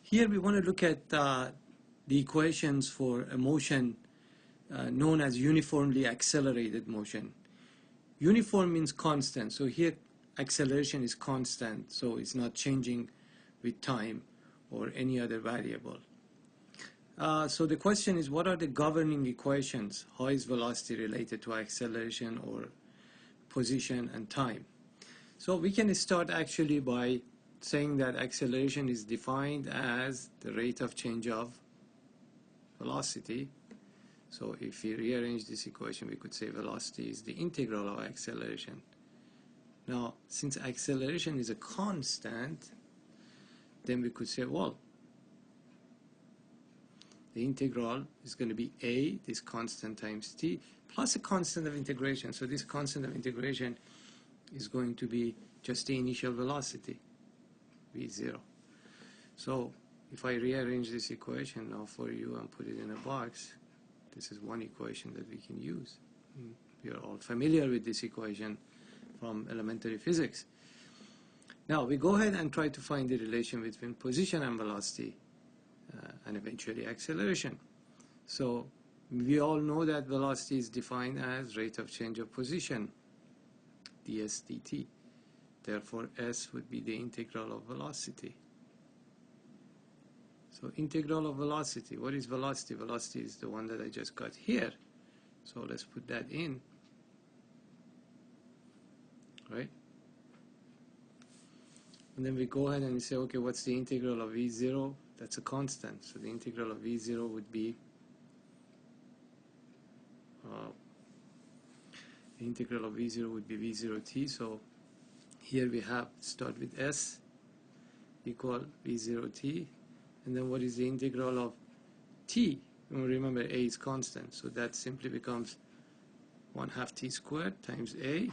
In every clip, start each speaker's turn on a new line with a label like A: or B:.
A: Here we want to look at the equations for a motion known as uniformly accelerated motion. Uniform means constant, so here acceleration is constant, so it's not changing with time or any other variable. So the question is, what are the governing equations? How is velocity related to acceleration or position and time? So we can start actually by saying that acceleration is defined as the rate of change of velocity. So if we rearrange this equation, we could say velocity is the integral of acceleration. Now, since acceleration is a constant, then we could say, well, the integral is going to be a, this constant times t, plus a constant of integration. So this constant of integration is going to be just the initial velocity, v0. So if I rearrange this equation now for you and put it in a box, this is one equation that we can use. We are all familiar with this equation from elementary physics. Now we go ahead and try to find the relation between position and velocity and eventually acceleration. So we all know that velocity is defined as rate of change of position, ds dt. Therefore s would be the integral of velocity. So integral of velocity, what is velocity? Velocity is the one that I just got here. So let's put that in, right? And then we go ahead and say, okay, what's the integral of v0? That's a constant. So the integral of v0 would be, the integral of v0 would be v0t. So here we have, start with s equal v0t. And then what is the integral of t? Remember, a is constant. So that simply becomes 1/2 t squared times a.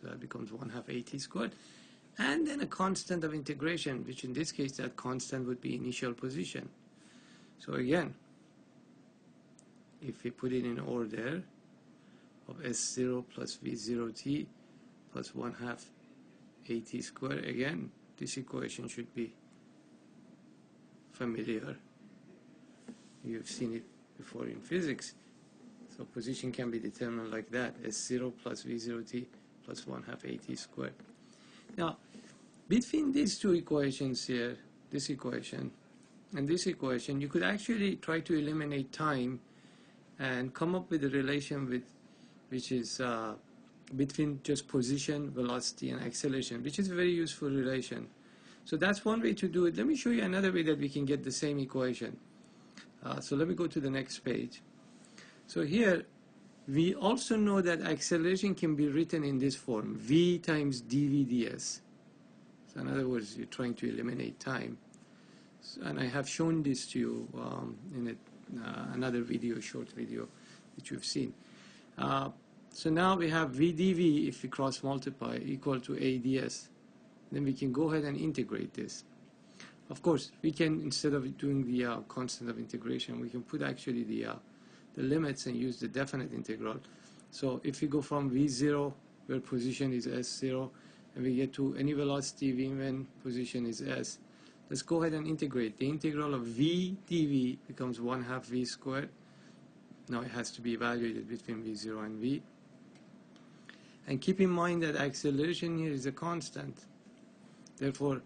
A: So that becomes 1/2 at squared. And then a constant of integration, which in this case, that constant would be initial position. So again, if we put it in order of s0 plus v0t plus 1/2 at squared, again, this equation should be familiar. You've seen it before in physics. So position can be determined like that, s0 plus v0t plus 1/2 at squared. Now, between these two equations here, this equation and this equation, you could actually try to eliminate time and come up with a relation which is between just position, velocity, and acceleration, which is a very useful relation. So that's one way to do it. Let me show you another way that we can get the same equation. So let me go to the next page. So here, we also know that acceleration can be written in this form, v times dv ds. So in other words, you're trying to eliminate time. So, and I have shown this to you in another video, short video, that you've seen. So now we have v dv, if we cross multiply, equal to a ds. Then we can go ahead and integrate this. Of course, we can, instead of doing the constant of integration, we can put actually the limits and use the definite integral. So if we go from v0, where position is s0, and we get to any velocity v when position is s, let's go ahead and integrate. The integral of v dv becomes 1/2 v squared. Now it has to be evaluated between v0 and v. And keep in mind that acceleration here is a constant. Therefore,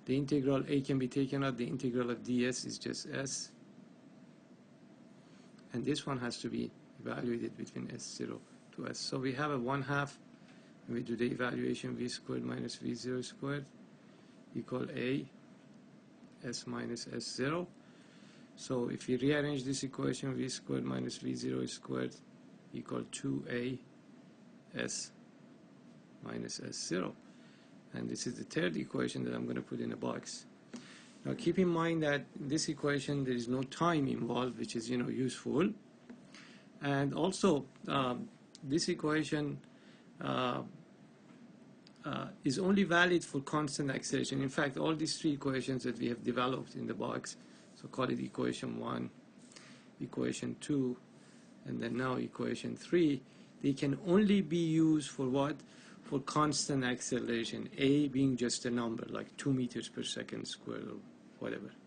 A: the integral a can be taken out. The integral of ds is just s. And this one has to be evaluated between s0 to s. So we have a 1/2, and we do the evaluation, v squared minus v0 squared equal a s minus s0. So if we rearrange this equation, v squared minus v0 squared equal 2a s minus s0. And this is the third equation that I'm going to put in a box. Now keep in mind that in this equation there is no time involved, which is useful. And also this equation is only valid for constant acceleration. In fact, all these three equations that we have developed in the box, so call it equation 1, equation 2, and then now equation 3, they can only be used for what? For constant acceleration, a being just a number like 2 meters per second squared or whatever.